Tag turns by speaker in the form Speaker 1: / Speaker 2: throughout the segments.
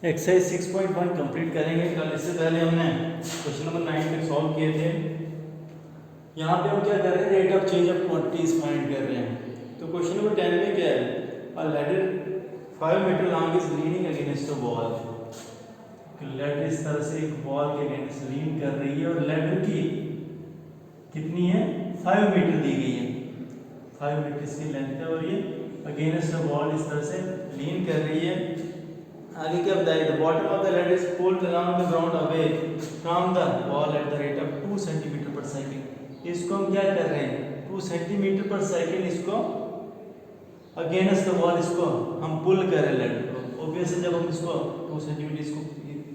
Speaker 1: Exercise 6.1 complete करेंगे कल। इससे पहले हमने क्वेश्चन नंबर 9 तक सॉल्व किए थे। यहाँ पे हम क्या कर रहे हैं, rate of change of quantities find कर रहे हैं। तो क्वेश्चन नंबर 10 में क्या है, a ladder 5 metre long is leaning against a wall. Ladder इस तरह से एक वॉल के अगेंस्ट लीन कर रही है और लैडर की कितनी है, 5 मीटर दी गई है। 5 मीटर इसकी लेंथ है और ये अगेंस्ट अ वॉल इस तरह से लीन कर रही है। आगे क्या बताया, the bottom of the ladder is pulled around the ground away from the wall at the rate of 2 centimetre पर सेकंड। इसको हम क्या कर रहे हैं, 2 सेंटीमीटर पर सेकंड इसको अगेंस्ट द वॉल इसको हम पुल कर रहे हैं लेडर को। ऑब्वियसली जब हम इसको 2 सेंटीमीटर इसको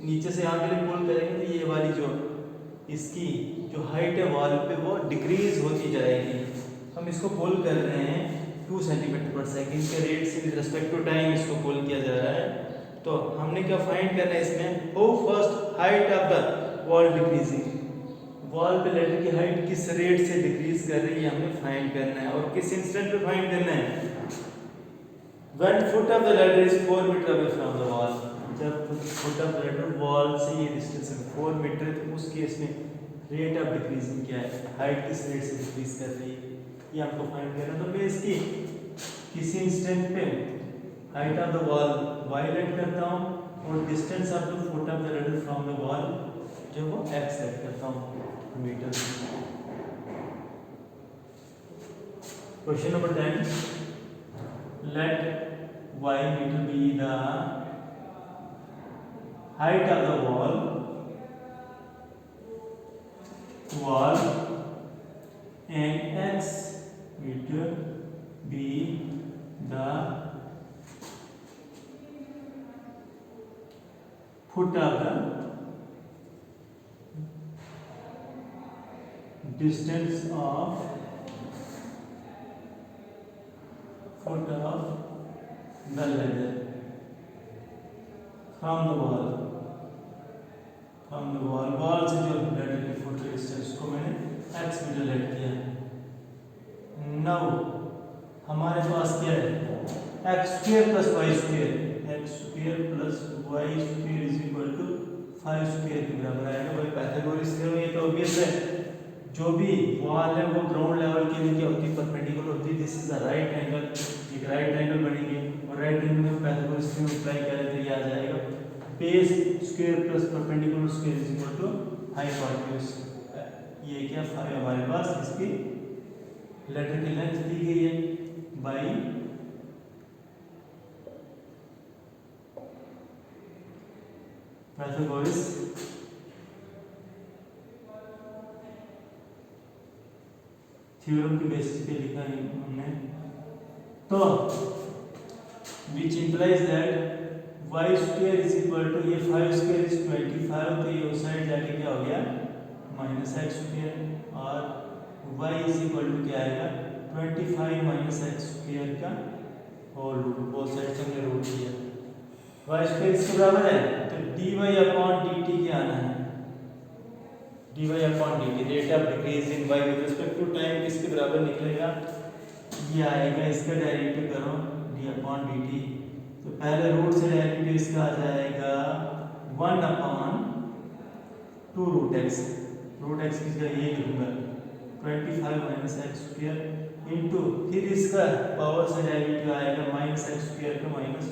Speaker 1: नीचे से यहाँ के लिए पुल करेंगे तो ये वाली जो इसकी जो हाइट है वॉल पे वो डिक्रीज होती जाएगी। हम इसको पुल कर रहे हैं 2 सेंटीमीटर पर सेकंड के रेट से विद रिस्पेक्ट टू टाइम इसको पुल किया जा रहा है। तो हमने क्या फाइंड करना है इसमें, how first height of the wall decreasing, wall पे लेडर की हाइट किस रेट से डिक्रीज कर रही है हमें फाइंड करना है। और किस इंस्टेंट पे फाइंड करना है, when foot of the ladder is 4 metre away from the wall. जब foot of the ladder wall से ये डिस्टेंस है 4 मीटर, तो उस केस में रेट ऑफ डिक्रीजिंग क्या है, हाइट किस रेट से डिक्रीज कर रही है, ये आपको फाइंड करना है। तो मैं इसकी किसी इंस्टेंट पे height of the wall y let करता हूँ और distance of the foot of the ladder from the wall जो वो x लेट करता हूँ metre. Question number 10, let y metre be the height of the wall and x metre be the foot of the distance of foot of the ladder from the wall wall से जो ladder की foot की distance को मैंने x metre let किया। now हमारे पास क्या है, x square plus y square, x square plus y square is equal to 5 square के बराबर आएगा। भाई पाइथागोरस थ्योरम, ये तो ऑब्वियस है, जो भी वॉल है वो ग्राउंड लेवल के लिए क्या होती है, परपेंडिकुलर होती है। This is a right angle, एक राइट एंगल बनेगी और राइट एंगल में पाइथागोरस थ्योरम अप्लाई करें तो ये आ जाएगा base square plus perpendicular square is equal to hypotenuse. ये क्या 5 हमारे पास इसकी लेटर की लेंथ दी गई है बाई पाइथागोरस थ्योरम के बेसिस पे लिखा है हमने। तो which implies that Y square is equal to, ये 5 स्क्वायर इज 25, तो ये उस साइड जाके क्या हो गया माइनस एक्स स्क्वायर, और वाई इज इक्वल टू क्या आएगा 25 माइनस एक्स स्क्वायर का होल रूट, बोथ साइड से हमने रूट किया। वाई स्क्वायर इसके बराबर है तो D Y upon D T क्या आना है, D Y upon D T, rate of decrease in Y with respect to time किसके बराबर निकलेगा, ये आएगा, इसका डेरिवेटिव करो डी अपॉन डी टी। तो पहले रूट से डेरिवेटिव इसका आ जाएगा 1 अपॉन 2 रूट एक्स किसका ये लिखूंगा 25 माइनस एक्स स्क्वायर इंटू, फिर इसका पावर से डेरिवेटिव आएगा माइनस एक्स स्क्वायर का माइनस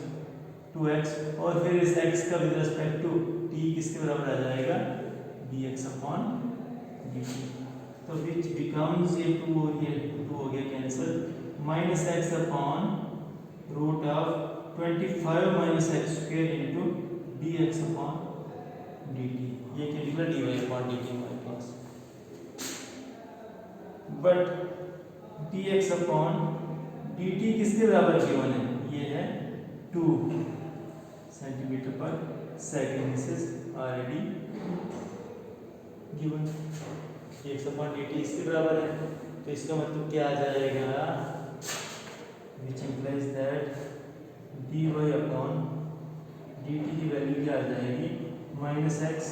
Speaker 1: 2x, और फिर इस x का विद रिस्पेक्ट टू t किसके बराबर आ जाएगा dx अपॉन dt। तो विच बिकम्स, ये 2 और ये 2 हो गया cancel, minus X upon root of 25 minus X square into dx upon dt। ये क्या निकला dy अपॉन dt हमारे पास, बट dx अपॉन dt किसके बराबर गिवन है, ये है 2 सेंटीमीटर पर second, this is already given. x upon dt इसके बराबर है, तो इसका मतलब क्या आ जाएगा, which implies that dy upon dt की वैल्यू क्या आ जाएगी minus X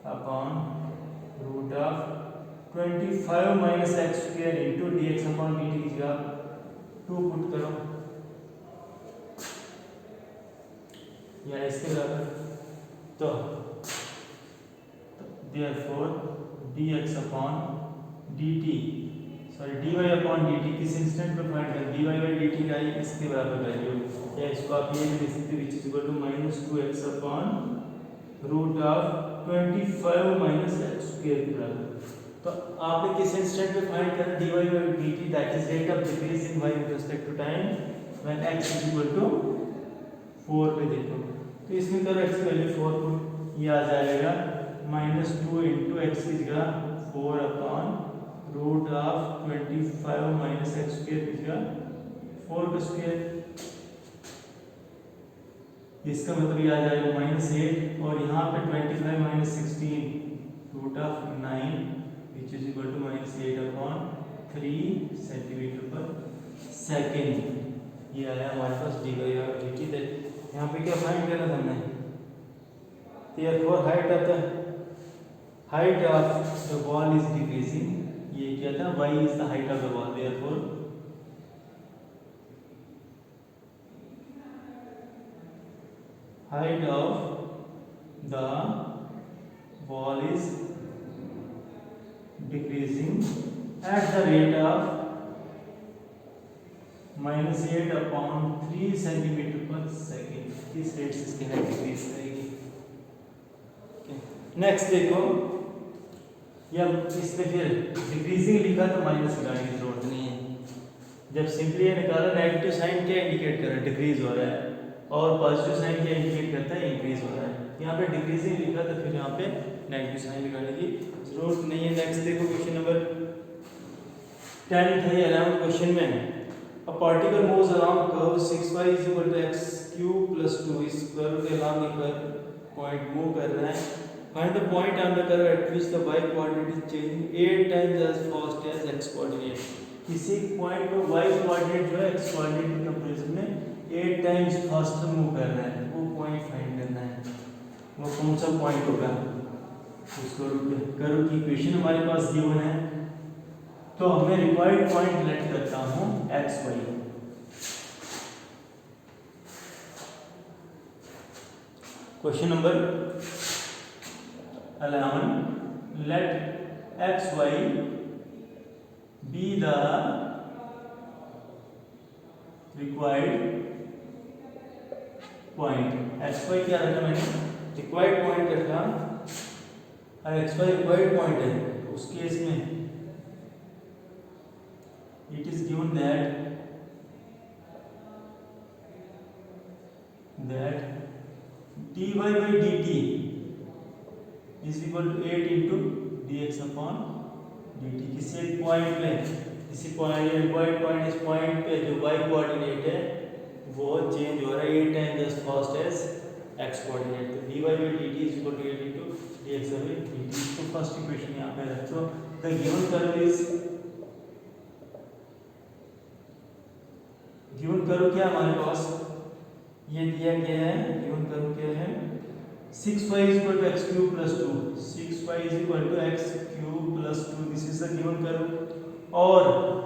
Speaker 1: upon root of 25 minus X square into dx upon dt की जगह 2 पुट करो, या इसके बराबर। तो therefore dx upon dt sorry dy upon dt किस इंस्टेंट पे फाइंड कर dy बाई dt का ही इसके बराबर वैल्यू, या इसको आप ये भी लिख सकते हो which is equal to -2x upon root of 25 minus x square के बराबर। तो आपने किस इंस्टेंट पे फाइंड करना dy by dt that is rate of decrease in y with respect to time when x is equal to 4 पे देखो। तो इसमें करो x की वैल्यू 4 को, ये आ जाएगा -2 इंटू एक्स की जगह 4 upon root of 25 minus X square की जगह 4 का स्क्वायर। इसका मतलब ये आ जाएगा -8 और यहाँ पे 25 minus 16 root of 9 which is equal to -8 upon 3 centimetre per second. ये आया हमारे पास डी वाई और डी टी। यहाँ पे क्या फाइंड करना था हमने, therefore height of the wall is decreasing, ये क्या था y is the height of the wall, therefore height of the wall is decreasing at the rate of -8 upon 3 centimetre per second. इस रेट से इसकी height decrease करेगी। Next देखो, या इसमें फिर डिक्रीजिंग लिखा तो माइनस लगाने की जरूरत नहीं है। जब सिंपली ये निकाला नेगेटिव साइन क्या इंडिकेट कर रहा है, डिक्रीज हो रहा है, और पॉजिटिव साइन क्या इंडिकेट करता है, इंक्रीज हो रहा है। यहाँ पे डिक्रीजिंग लिखा तो फिर यहाँ पे नेगेटिव साइन लगाने की जरूरत नहीं है। नेक्स्ट देखो क्वेश्चन नंबर 10 है 11 क्वेश्चन में, a particle moves around curve 6y = x³ + 2। इस कर्व के अलावा एक पॉइंट मूव कर रहा है। Find the point on the curve at which the y coordinate is changing 8 times as fast as x coordinate। किसी पॉइंट पर y कोऑर्डिनेट जो है x कोऑर्डिनेट के कंपैरिजन में 8 टाइम्स फास्टर मूव कर रहा है, वो पॉइंट फाइंड करना है। वो कौन सा पॉइंट होगा, उसको कर्व की इक्वेशन हमारे पास गिवन है। तो मैं रिक्वायर्ड पॉइंट लेट करता हूँ x y। Question number 11, let x y be the required point। x y क्या रखा मैंने, रिक्वायर्ड पॉइंट रखा, और x y रिक्वायर्ड पॉइंट है। उस केस में it is given that dy by dt is equal to 8 into dx upon dt। किसी एक पॉइंट पे, किसी पॉइंट रिक्वायर्ड पॉइंट, इस पॉइंट पे जो y कोऑर्डिनेट है वो चेंज हो रहा है 8 times as fast as x coordinate. तो dy by dt is equal to 8 into dx by dt। तो फर्स्ट इक्वेशन यहाँ पे रखो। The given curve is, given curve क्या हमारे पास ये दिया गया है, गिवन कर्व क्या है 6y = x³ + 2, 6y = x³ + 2, this is the given curve. और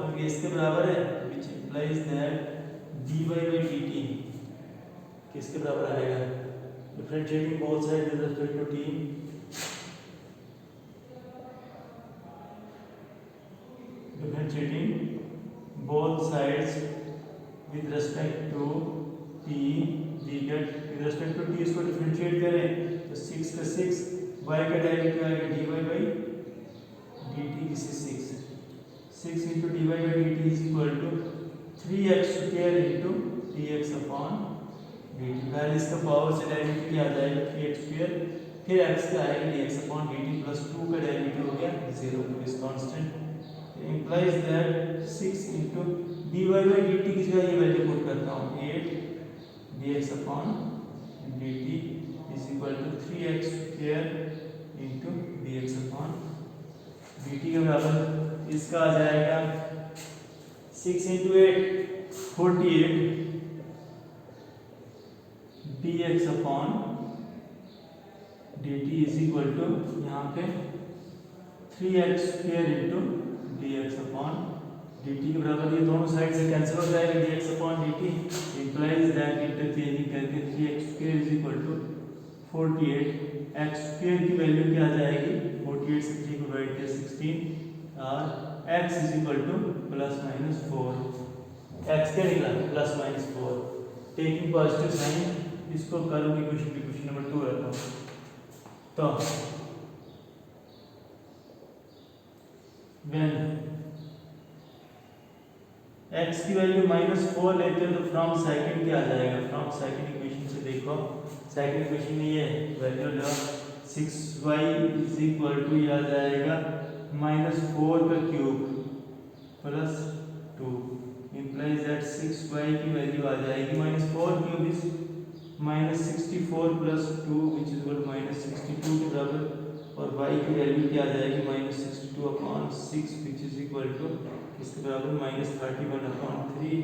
Speaker 1: अब ये इसके बराबर है which implies that dy by dt किसके बराबर आएगा, differentiating both side with respect to t, differentiating both sides with respect to t, we get with respect to t इसको डिफरेंशिएट करें तो 6 का 6, y का डेरिवेटिव आएगा dy by dt, this is 6 into dy by dt is equal to 3x² into dx upon dt। पहले इसका power से derivative क्या आ जाएगा 3x², फिर x का आएगा dx upon dt प्लस 2 का डेरिवेटिव हो गया 0, तो is constant. implies that 6 into dy by dt की जगह ये वैल्यू पुट करता हूँ 8 dx upon dt is equal to 3x² into dx upon dt के बराबर इसका आ जाएगा 6 into 8 48 dx upon dt is equal to यहाँ पे 3x² into dx upon dt के बराबर, ये दोनों साइड से कैंसिल हो जाएगा, dx upon dt implies that interchanging करके 3x² is equal to 48, x² की वैल्यू क्या आ जाएगी, 48 से 3 को डिवाइड किया 16 और x is equal to plus minus 4, x क्या निकला plus minus 4, taking positive sign, इसको करो की क्वेश्चन नंबर 2 रखा हूँ। तो when x की वैल्यू -4 लेते हो तो फ्रॉम सेकंड क्या आ जाएगा, फ्रॉम सेकंड इक्वेशन से देखो, सेकंड इक्वेशन में ये वैल्यू लो 6y इज इक्वल टू ये आ जाएगा -4 का cube plus 2 implies that 6y की वैल्यू आ जाएगी -4 cube is -64 plus 2 which is equal -62 के बराबर, और y की वैल्यू क्या आ जाएगी -62 upon 6 which is equal to इसके बराबर -31 अपॉन 3।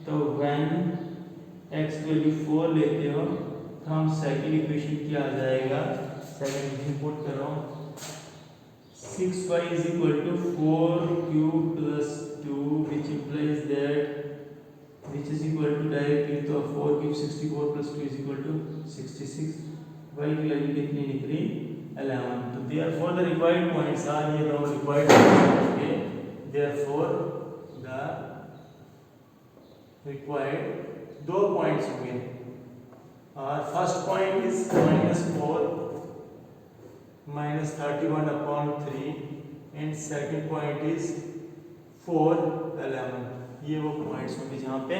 Speaker 1: तो व्हेन x की वैल्यू 4 लेते हो तो हम सेकंड इक्वेशन क्या आ जाएगा, सेकंड इक्वेशन पुट कर रहा हूँ 6y is equal to 4 cube plus 2 which implies that which is equal to directly तो 4 cube 64 plus 2 is equal to 66, y की वैल्यू कितनी निकली 11। तो therefore the required points are, ये दोनों required points होंगे, therefore the required दो points होंगे, और first point is -4 -31 upon 3 and second point is 4 11, ये वो points होंगे जहाँ पे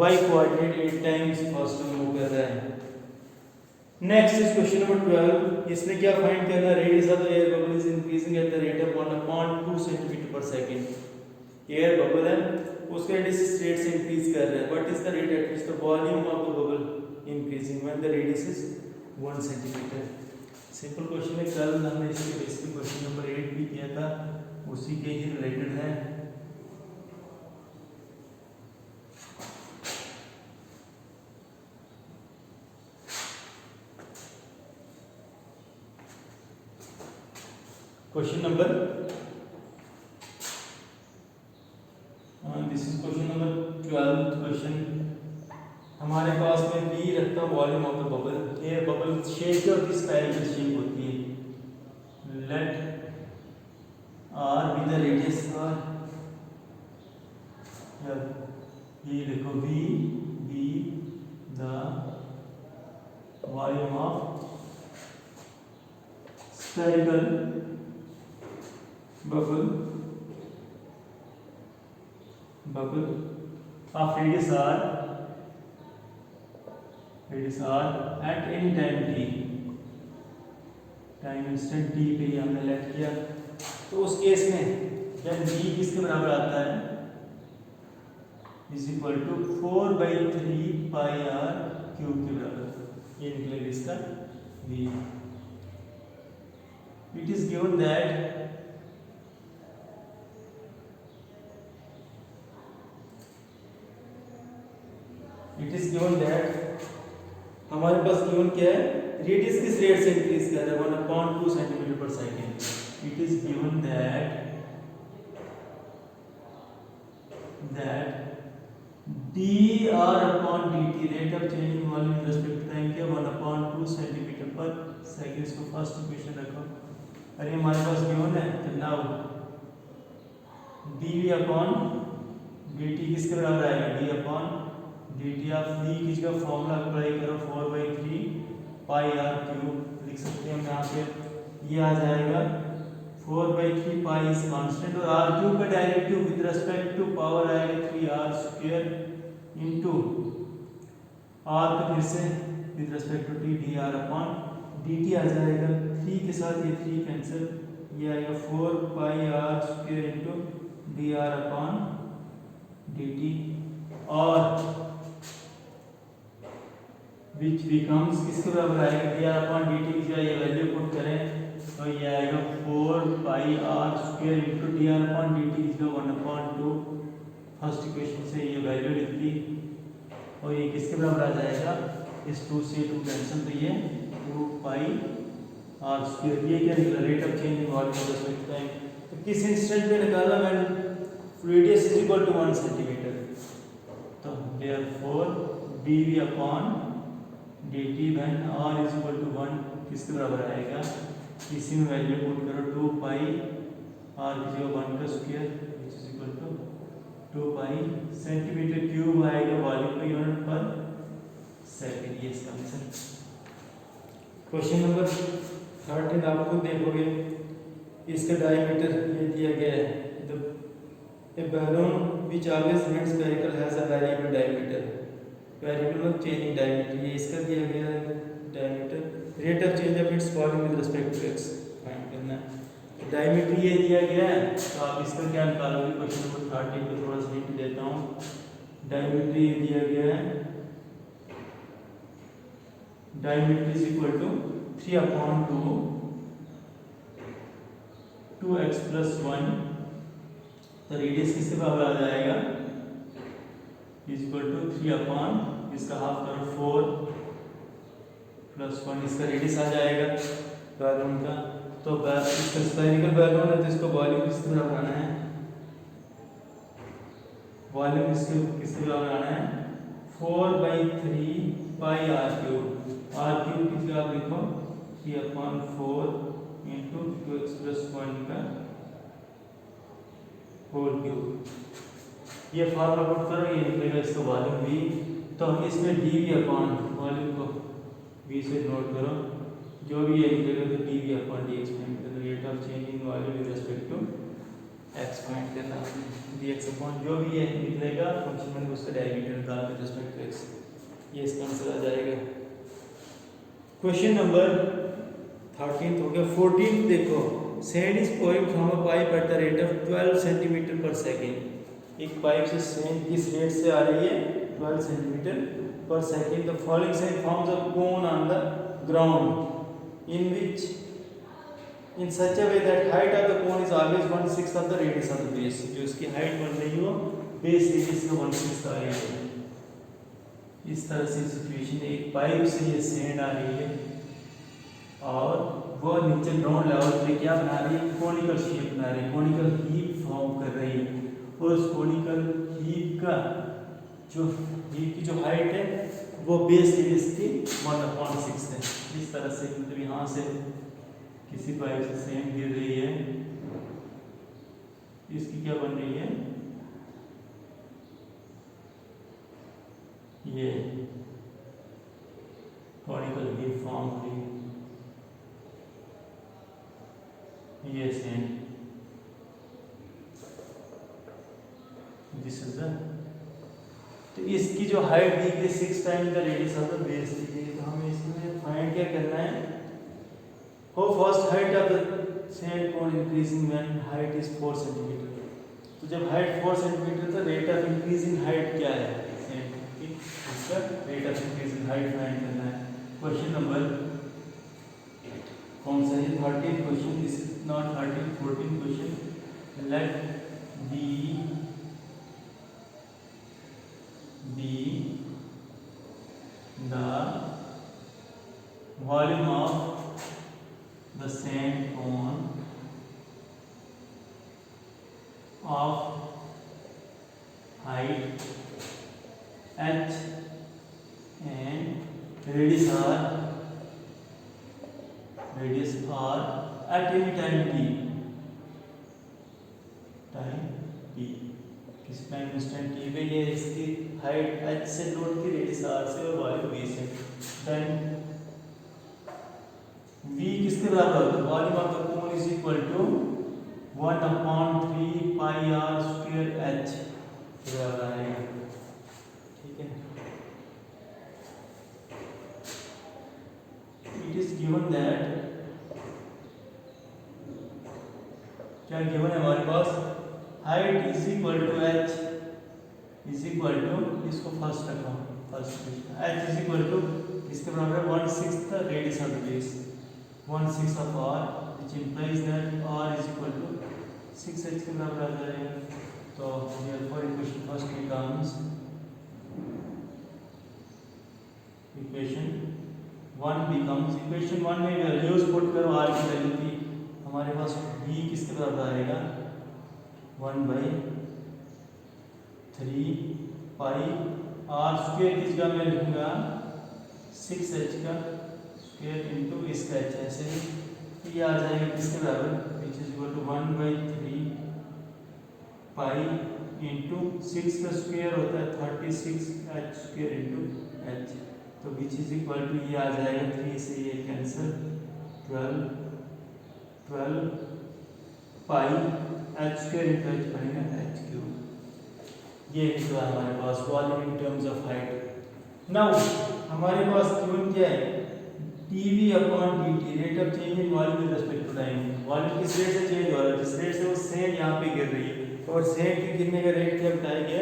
Speaker 1: y coordinate 8 times first move कर रहा है। नेक्स्ट इज क्वेश्चन नंबर 12, इसमें क्या फाइंड करना है, radius of the air bubble is increasing at the rate of 1/2 centimetre पर सेकंड। एयर बबल है, उसका रेडियस इस रेट से इंक्रीज कर रहा है, what is the rate at which the volume of the bubble increasing when the radius is 1 centimetre. Simple question है, कल हमने इसके बेसिक क्वेश्चन नंबर 8 भी किया था, उसी के ही रिलेटेड है। Question number this is question number 12 question. हमारे पास में बी रखता हूँ volume of the bubble, air bubble shape और स्फेरिकल शेप होती है, let R be the radius R, ये लिखो V be the volume of spherical bubble of radius r at any time t, time instant t पे ही हमने late किया। तो उस केस में जब v किसके बराबर आता है is equal to 4/3 pi r cube के बराबर, ये निकलेगा इसका v। It is given that हमारे पास गिवन क्या है, रेडियस किस रेट से इंक्रीज कर रहा है 1/2 centimetre per second. It is given that dr upon dt rate of changing volume in respect to time क्या 1/2 सेंटीमीटर पर सेकेंड। इसको फर्स्ट इक्वेशन रखो, अरे हमारे पास गिवन है तो नाउ dv upon dt किसके बराबर आएगा, d upon dt of v किसका फॉर्मूला अप्लाई करो 4/3 पाई r क्यूब लिख सकते हैं हम यहाँ पे, ये आ जाएगा 4/3 पाई इज कांस्टेंट और r क्यूब का directive with respect to power आएगा 3r स्क्वायर इनटू r पे फिर से with respect to t dr upon dt आ जाएगा, 3 के साथ ये 3 कैंसिल, ये आएगा 4 पाई r square into dr upon dt, और which becomes किसके बराबर आएगा dr अपॉन dt की जगह ये वैल्यू पुट करें तो ये आएगा 4 पाई r square into dr upon dt की जगह 1/2, फर्स्ट इक्वेशन से ये वैल्यू लिख दी, और ये किसके बराबर आ जाएगा, इस 2 से 2 कैंसिल, तो ये 2 पाई r स्क्वायर, ये क्या निकला rate of change in volume with respect to time. तो किस इंस्टेंट पे निकाला मैंने radius is equal to 1 centimetre. तो therefore dv upon dt when r is equal to 1 किसके बराबर आएगा, इसी में वैल्यू पुट करो 2 पाई r की जगह 1 का square which is equal to 2 pi centimetre cube आएगा volume per unit per second. ये इसका आंसर। क्वेश्चन नंबर 13 आप खुद देखोगे, इसका डायमीटर ये दिया गया है। A balloon which always remains spherical has a variable diameter. Variable मतलब changing diameter। ये इसका दिया गया है diameter। Rate of change of its volume with respect to x find करना है। डायमीटर ये दिया गया है, तो आप इसका क्या निकालोगे। क्वेश्चन नंबर 13 को थोड़ा सा हिंट देता हूँ। डायमीटर ये दिया गया है, diameter is equal to 3/2 2x + 1। तो रेडियस किसके बराबर आ जाएगा, इज इक्वल टू 3 इसका हाफ करो 4 + 1 इसका रेडियस आ जाएगा बैलून का। तो इसका स्फेरिकल बैलून है तो इसको वॉल्यूम किसके बराबर आना है, वॉल्यूम इसके किसके बराबर आना है 4/3 पाई r³ की जगह आप लिखो 3/4 × 2x + 1 का होल क्यूब। ये फार्मूला पुट करो, ये निकलेगा इसका वॉल्यूम v। तो हम इसमें dv अपॉन वॉल्यूम को v से नोट करो, जो भी ये निकलेगा तो dv अपॉन dx फाइंड करना। Rate of change in volume with respect to x find करना। dx अपॉन जो भी ये निकलेगा फंक्शन में उसका डेरिवेटिव निकाल विद रिस्पेक्ट टू x। ये इसका आंसर आ जाएगा। क्वेश्चन नंबर 13 हो गया। 14 देखो, sand is pouring from a pipe at the rate of 12 centimetre per second. एक पाइप से सैंड किस रेट से आ रही है 12 centimetre per second. The following sand forms a cone on the ground in which in such a way that height of the cone is always 1/6 of the radius of the base. जो इसकी height बन रही हो base radius का 1/6 आ रही है। इस तरह से सिचुएशन, एक पाइप से ये सैंड आ रही है और वो नीचे ग्राउंड लेवल पे क्या बना रही है, कोनिकल शेप बना रही है, कोनिकल हीप फॉर्म कर रही है। और उस कोनिकल हीप की जो हाइट है वो बेस रेडियस की 1/6 है। इस तरह से मतलब यहाँ से किसी पाइप से सैंड गिर रही है, इसकी क्या बन रही है, ये कोनिकल हीप फॉर्म हो रही है। ये सैंड दिस इज द, तो इसकी जो हाइट दी गई 6 time the radius of the base दी गई। तो हमें इसमें फाइंड क्या करना है, how fast height of the sand cone increasing when height is 4 centimetre. तो जब हाइट 4 सेंटीमीटर तो रेट ऑफ इंक्रीजिंग हाइट क्या है सैंड की, उसका rate of increasing height find करना है। क्वेश्चन नंबर कौन सा है 13 question, this is not 13 14 question. Let be the volume of the sand cone of height h and radius r at any time t किस time instant t पे ये इसकी height h से नोट की, radius r से और volume v से। Then v किसके बराबर होगा, volume of the cone is equal to 1/3 pi r square h बराबर आएगा। ठीक है, इट इज गिवन दैट, क्या गिवन है हमारे पास, height is equal to h is equal to, इसको फर्स्ट रखा first h is equal to इसके बराबर है 1/6 the radius of the base, 1/6 of r which implies that r is equal to 6h के बराबर आ जाएगा। तो therefore equation first becomes equation 1 becomes, equation 1 में वैल्यूज पुट करो, r की वैल्यू थी हमारे पास v किसके बराबर आएगा 1/6 3 पाई आर स्क्वायर की जगह मैं लिखूँगा 6h का स्क्वायर इंटू इसका h ऐसे ही ये आ जाएगा किसके बराबर which is equal to 1/3 pi into 6 का स्क्वायर होता है 36h स्क्वायर इंटू h तो विच इज इक्वल टू ये आ जाएगा 3 से ये cancel 12 pi h square into h बनेगा h क्यूब। ये निकला हमारे पास volume in terms of height. Now हमारे पास गिवन क्या है dv upon dt rate of change in volume with respect to time. Volume किस रेट से चेंज हो रहा है जिस रेट से वो सेंड यहाँ पे गिर रही है और सेंड के गिरने का रेट क्या बताया गया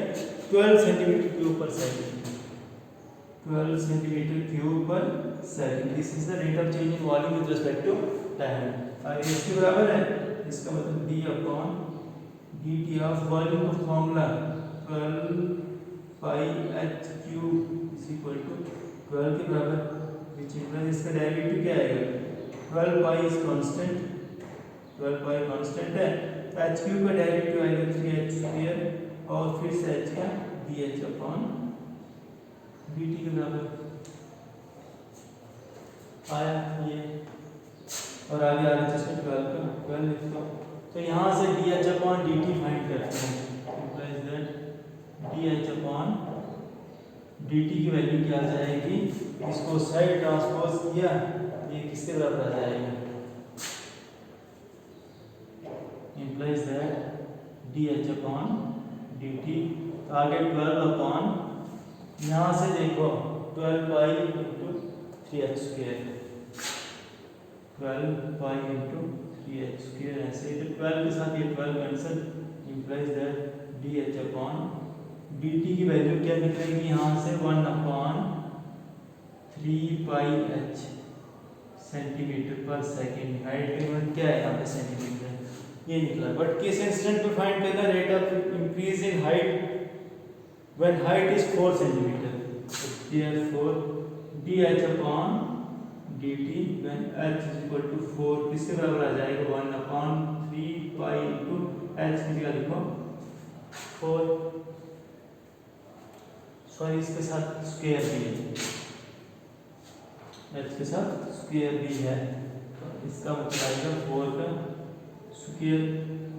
Speaker 1: 12 centimetre cube per second 12 centimetre cube per second. This is the rate of change in volume with respect to time और इसके बराबर है इसका मतलब d upon dt of volume का formula 12 pi h cube is equal to 12 के बराबर which implies इसका डेरिवेटिव क्या आएगा 12 पाई इज कांस्टेंट 12 पाई कांस्टेंट है तो h क्यूब का डेरिवेटिव आएगा 3h स्क्वायर और फिर से h का dh अपॉन dt के बराबर आया ये और आगे RHS में 12 का 12 लिखता हूँ तो यहाँ से dh अपॉन dt फाइंड करते हैं implies that dh upon dt की वैल्यू क्या आ जाएगी इसको साइड ट्रांसपोज किया ये किसके बराबर आ जाएगा implies that dh upon dt आगे 12 अपॉन यहाँ से देखो 12 pi into 3h square 12 pi into 3h square ऐसे तो 12 के साथ ये 12 cancel implies that dh upon dt की वैल्यू क्या निकलेगी यहाँ से 1 अपॉन 3 पाई h centimetre per second. Height का यूनिट क्या है यहाँ पे सेंटीमीटर ये निकला बट किस इंस्टेंट पे फाइंड करना rate of increase in height when height is 4 centimetre therefore dh upon dt when h is equal to 4 किसके बराबर आ जाएगा 1 अपॉन 3 पाई इंटू h की जगह लिखो 4 सॉरी इसके साथ स्क्वायर भी है h के साथ स्क्वायर भी है तो इसका मतलब आएगा 4 का square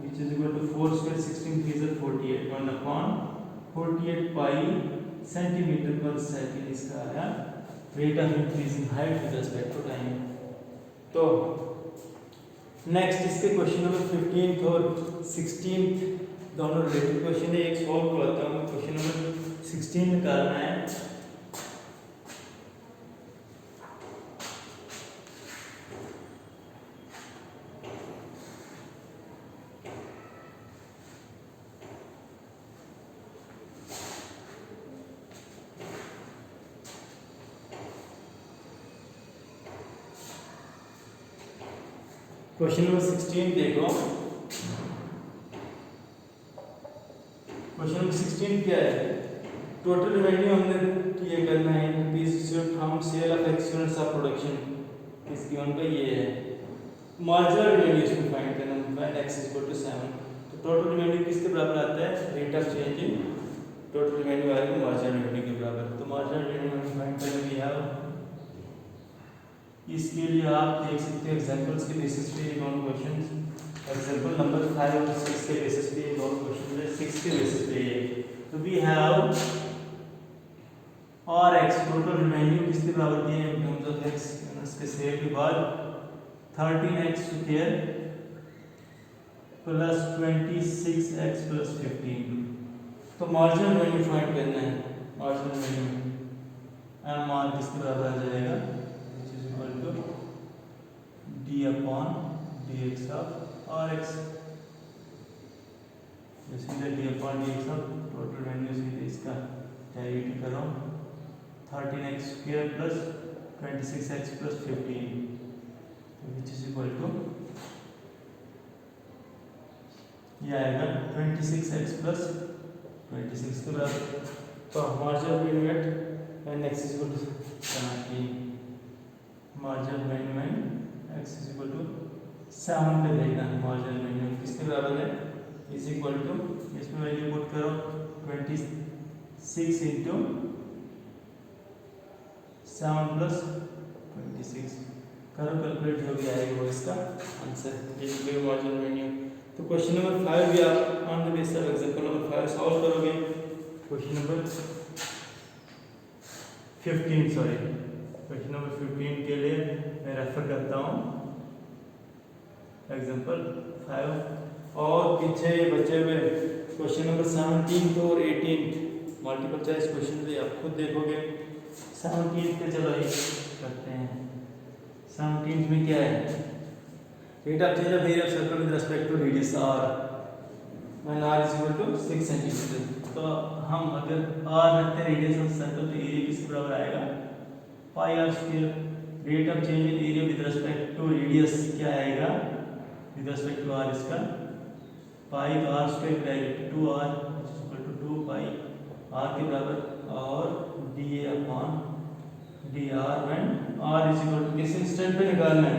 Speaker 1: which is equal to 4 square 16 3 is 48 1 upon 48 pi centimetre पर सेकंड इसका आया rate of increase in height with respect to time. तो नेक्स्ट इसके क्वेश्चन नंबर 15th और 16th दोनों रिलेटेड क्वेश्चन है एक सॉल्व करता हूँ क्वेश्चन नंबर 16 निकालना है क्वेश्चन नंबर 16 देखो क्वेश्चन नंबर 16 क्या है टोटल रेवेन्यू हमने ये करना है from sale of x units of production इस गिवन पे ये है मार्जिनल रेवेन्यू इसमें फाइंड करना है when x is equal to 7 तो टोटल रेवेन्यू किसके बराबर आता है rate of change in total revenue आएगा मार्जिनल रेवेन्यू के बराबर तो मार्जिनल रेवेन्यू फाइंड करने के लिए इसके लिए आप देख सकते हैं एग्जांपल्स के बेसिस पे ये दोनों क्वेश्चंस एग्जांपल नंबर 5 और 6 के बेसिस पे ये दोनों क्वेश्चंस है 6 के बेसिस पे ये तो वी हैव और x टोटल रेवेन्यू किसके बराबर दिए हैं इन टर्म्स ऑफ x उसके सेल के बाद 13x square plus 26x plus 15 तो मार्जिनल रेवेन्यू फाइंड करना है मार्जिनल रेवेन्यू एम आर किसके बराबर आ जाएगा d upon dx of rx जैसे d upon dx of total revenue से इसका डेरिवेटिव करो 13x square plus 26x plus 15 which is equal to ये आएगा 26x प्लस 26 के बराबर तो marginal revenue at n x is equal to 17 marginal revenue at x is equal to 7 पे देगा मार्जिनल रेवेन्यू किसके बराबर है इज इक्वल टू इसमें वैल्यू पुट करो 26 इंटू 7 प्लस 26 करो कैलकुलेट जो भी आएगा वो इसका आंसर। तो क्वेश्चन नंबर 5 भी आप on the basis of example number 5 solve करोगे। क्वेश्चन नंबर 15 के लिए मैं रेफर करता हूँ एग्जांपल 5 और पीछे बचे हुए क्वेश्चन नंबर 17 और 18 मल्टीपल चॉइस क्वेश्चन भी आप खुद देखोगे। 17 पे चलो ये करते हैं। 17 में क्या है, rate of change of area of circle with respect to radius r when r is equal to 6 centimetre. तो हम अगर r रखते हैं रेडियस ऑफ सर्कल तो एरिया किसके बराबर आएगा pi r square. Rate of change in area with respect to radius क्या आएगा विद रिस्पेक्ट टू r इसका पाई तो r square direct 2r equal to 2 pi r के बराबर और dA upon dr when r is equal to किस instant पे निकालना है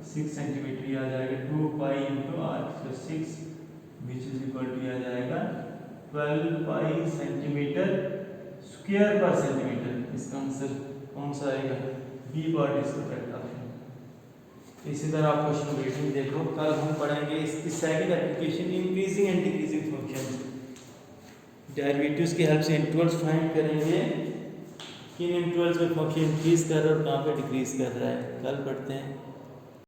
Speaker 1: 6 सेंटीमीटर आ जाएगा 2 pi into r plus 6 which is equal to आ जाएगा 12 pi centimetre square per centimetre. इसका आंसर कौन सा आएगा बी पार्ट इसका करेक्ट ऑप्शन। इसी तरह आप क्वेश्चन नंबर 18 देखो। कल हम पढ़ेंगे इसकी second application increasing and decreasing functions. Derivatives की हेल्प से इंटरवल्स फाइंड करेंगे किन इंटरवल्स में फंक्शन इंक्रीज कर रहा है और कहाँ पे डिक्रीज कर रहा है। कल पढ़ते हैं।